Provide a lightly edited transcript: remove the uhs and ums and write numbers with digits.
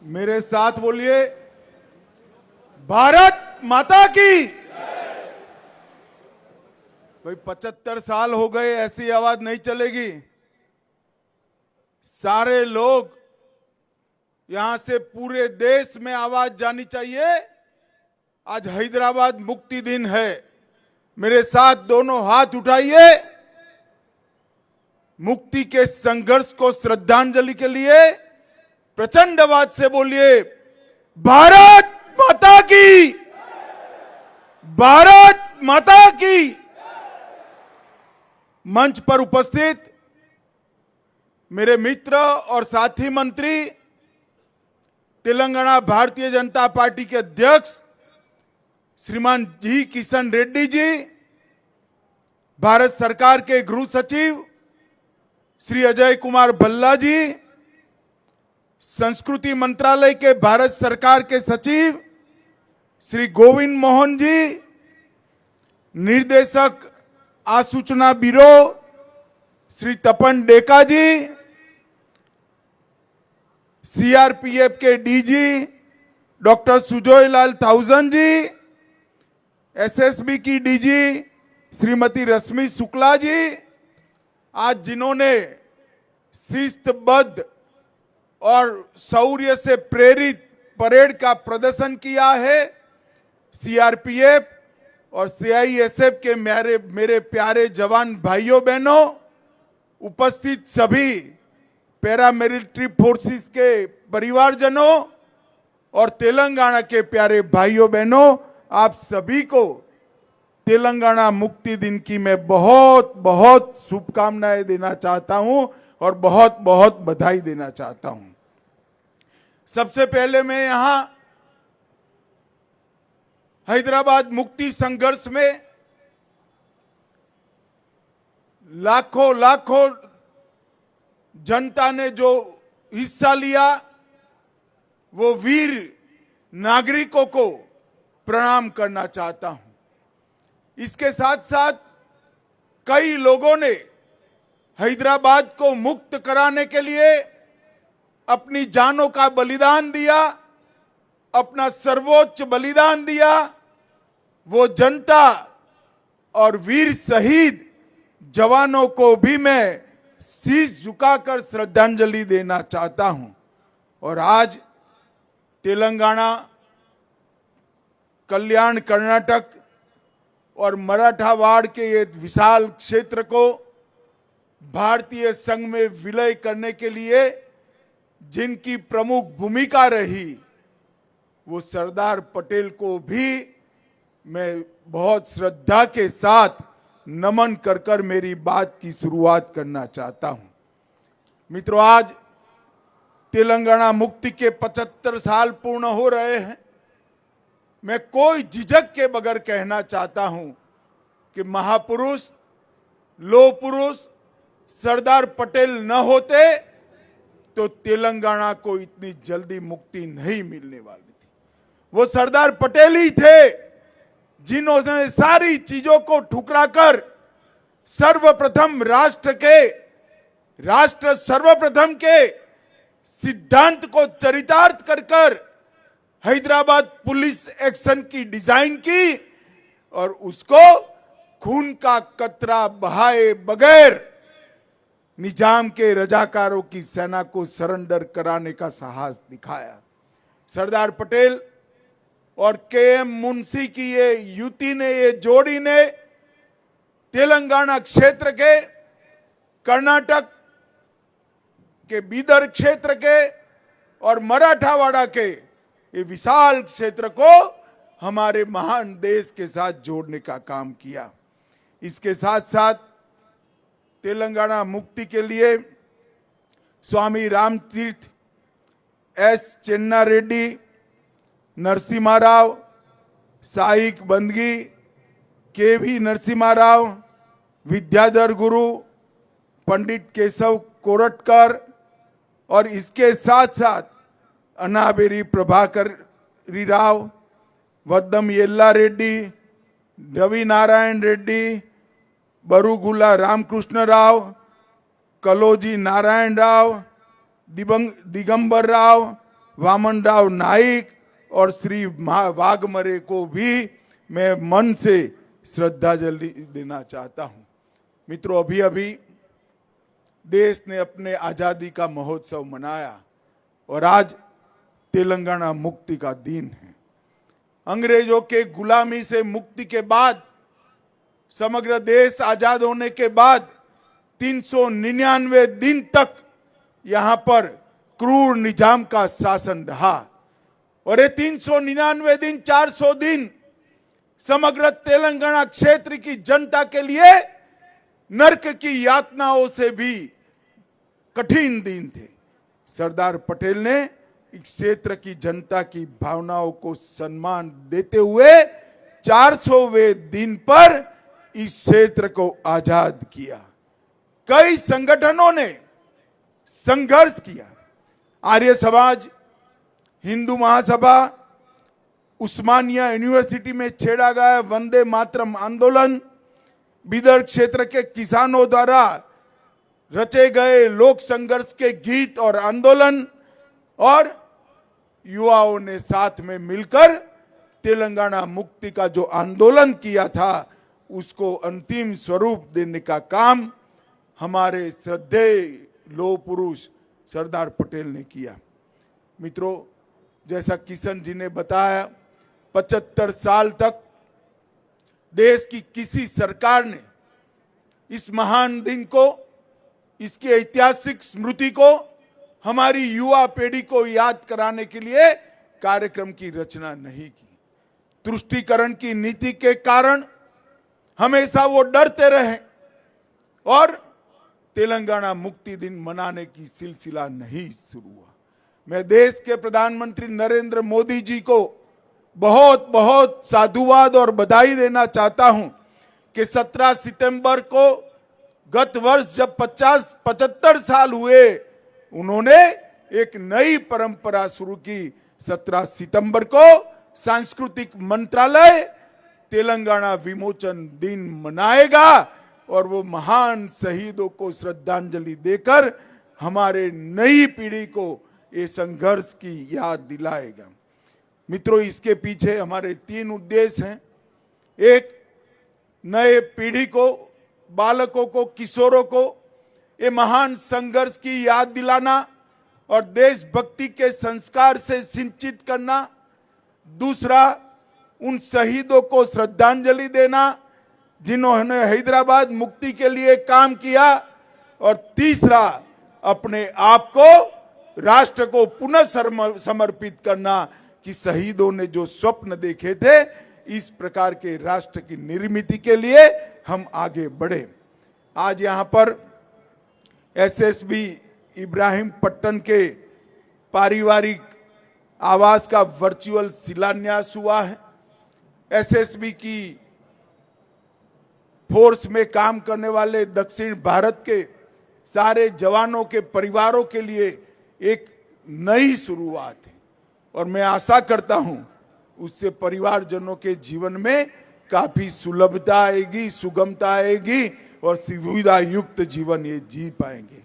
मेरे साथ बोलिए, भारत माता की। भाई 75 साल हो गए, ऐसी आवाज नहीं चलेगी। सारे लोग यहां से पूरे देश में आवाज जानी चाहिए। आज हैदराबाद मुक्ति दिन है। मेरे साथ दोनों हाथ उठाइए। मुक्ति के संघर्ष को श्रद्धांजलि के लिए प्रचंड आवाज से बोलिए, भारत माता की, भारत माता की। मंच पर उपस्थित मेरे मित्र और साथी मंत्री, तेलंगाना भारतीय जनता पार्टी के अध्यक्ष श्रीमान जी किशन रेड्डी जी, भारत सरकार के गृह सचिव श्री अजय कुमार भल्ला जी, संस्कृति मंत्रालय के भारत सरकार के सचिव श्री गोविंद मोहन जी, निर्देशक आसूचना ब्यूरो श्री तपन डेका जी, सीआरपीएफ के डीजी डॉक्टर सुजोय लाल थाउजन जी, एसएसबी की डीजी श्रीमती रश्मि शुक्ला जी, आज जिन्होंने शिस्तबद्ध और शौर्य से प्रेरित परेड का प्रदर्शन किया है, सीआरपीएफ और सीआईएसएफ के मेरे प्यारे जवान भाइयों बहनों, उपस्थित सभी पैरामिलिट्री फोर्सेस के परिवारजनों और तेलंगाना के प्यारे भाइयों बहनों, आप सभी को तेलंगाना मुक्ति दिन की मैं बहुत बहुत शुभकामनाएं देना चाहता हूं और बहुत बहुत बधाई देना चाहता हूं। सबसे पहले मैं यहां हैदराबाद मुक्ति संघर्ष में लाखों लाखों जनता ने जो हिस्सा लिया, वो वीर नागरिकों को प्रणाम करना चाहता हूं। इसके साथ साथ कई लोगों ने हैदराबाद को मुक्त कराने के लिए अपनी जानों का बलिदान दिया, अपना सर्वोच्च बलिदान दिया। वो जनता और वीर शहीद जवानों को भी मैं शीश झुकाकर श्रद्धांजलि देना चाहता हूं। और आज तेलंगाना, कल्याण, कर्नाटक और मराठावाड़ के ये विशाल क्षेत्र को भारतीय संघ में विलय करने के लिए जिनकी प्रमुख भूमिका रही, वो सरदार पटेल को भी मैं बहुत श्रद्धा के साथ नमन कर कर मेरी बात की शुरुआत करना चाहता हूं। मित्रों, आज तेलंगाना मुक्ति के 75 साल पूर्ण हो रहे हैं। मैं कोई झिझक के बगैर कहना चाहता हूं कि महापुरुष, लोह पुरुष सरदार पटेल न होते तो तेलंगाना को इतनी जल्दी मुक्ति नहीं मिलने वाली थी। वो सरदार पटेल ही थे जिन्होंने सारी चीजों को ठुकराकर सर्वप्रथम राष्ट्र सर्वप्रथम के सिद्धांत को चरितार्थ कर हैदराबाद पुलिस एक्शन की डिजाइन की और उसको खून का कतरा बहाए बगैर निजाम के रजाकारों की सेना को सरेंडर कराने का साहस दिखाया। सरदार पटेल और केएम मुंशी की ये युति ने, ये जोड़ी ने तेलंगाना क्षेत्र के, कर्नाटक के बीदर क्षेत्र के और मराठावाड़ा के ये विशाल क्षेत्र को हमारे महान देश के साथ जोड़ने का काम किया। इसके साथ साथ तेलंगाना मुक्ति के लिए स्वामी रामतीर्थ एस चेन्ना रेड्डी, नरसिम्हा राव, साइक बंदगी, केवी नरसिम्हा राव, विद्याधर गुरु, पंडित केशव कोरटकर और इसके साथ साथ अनाबेरी प्रभाकर राव, वद्दम येल्ला रेड्डी, रवि नारायण रेड्डी, बरुगुला रामकृष्ण राव, कलोजी नारायण राव, दिगंबर राव, वामनराव नाईक और श्री वाघमरे को भी मैं मन से श्रद्धांजलि देना चाहता हूं। मित्रों, अभी अभी देश ने अपने आजादी का महोत्सव मनाया और आज तेलंगाना मुक्ति का दिन है। अंग्रेजों के गुलामी से मुक्ति के बाद, समग्र देश आजाद होने के बाद 399 दिन तक यहां पर क्रूर निजाम का शासन रहा और ये 399 दिन, 400 दिन समग्र तेलंगाना क्षेत्र की जनता के लिए नरक की यातनाओं से भी कठिन दिन थे। सरदार पटेल ने इस क्षेत्र की जनता की भावनाओं को सम्मान देते हुए 400वें दिन पर इस क्षेत्र को आजाद किया। कई संगठनों ने संघर्ष किया। आर्य समाज, हिंदू महासभा, उस्मानिया यूनिवर्सिटी में छेड़ा गया वंदे मातरम आंदोलन, बीदर क्षेत्र के किसानों द्वारा रचे गए लोक संघर्ष के गीत और आंदोलन, और युवाओं ने साथ में मिलकर तेलंगाना मुक्ति का जो आंदोलन किया था उसको अंतिम स्वरूप देने का काम हमारे श्रद्धेय लौह पुरुष सरदार पटेल ने किया। मित्रों, जैसा किशन जी ने बताया, 75 साल तक देश की किसी सरकार ने इस महान दिन को, इसकी ऐतिहासिक स्मृति को हमारी युवा पीढ़ी को याद कराने के लिए कार्यक्रम की रचना नहीं की। तुष्टीकरण की नीति के कारण हमेशा वो डरते रहे और तेलंगाना मुक्ति दिन मनाने की सिलसिला नहीं शुरू हुआ। मैं देश के प्रधानमंत्री नरेंद्र मोदी जी को बहुत बहुत साधुवाद और बधाई देना चाहता हूं कि 17 सितंबर को गत वर्ष जब 75 साल हुए, उन्होंने एक नई परंपरा शुरू की। 17 सितंबर को सांस्कृतिक मंत्रालय तेलंगाना विमोचन दिन मनाएगा और वो महान शहीदों को श्रद्धांजलि देकर हमारे नई पीढ़ी को ये संघर्ष की याद दिलाएगा। मित्रों, इसके पीछे हमारे 3 उद्देश्य हैं। एक, नए पीढ़ी को, बालकों को, किशोरों को ये महान संघर्ष की याद दिलाना और देशभक्ति के संस्कार से सिंचित करना। दूसरा, उन शहीदों को श्रद्धांजलि देना जिन्होंने हैदराबाद मुक्ति के लिए काम किया। और तीसरा, अपने आप को राष्ट्र को पुनः समर्पित करना कि शहीदों ने जो स्वप्न देखे थे, इस प्रकार के राष्ट्र की निर्मित के लिए हम आगे बढ़े। आज यहां पर एसएसबी इब्राहिमपट्टनम के पारिवारिक आवास का वर्चुअल शिलान्यास हुआ है। एसएसबी की फोर्स में काम करने वाले दक्षिण भारत के सारे जवानों के परिवारों के लिए एक नई शुरुआत है और मैं आशा करता हूं उससे परिवारजनों के जीवन में काफी सुलभता आएगी, सुगमता आएगी और सुविधा युक्त जीवन ये जी पाएंगे।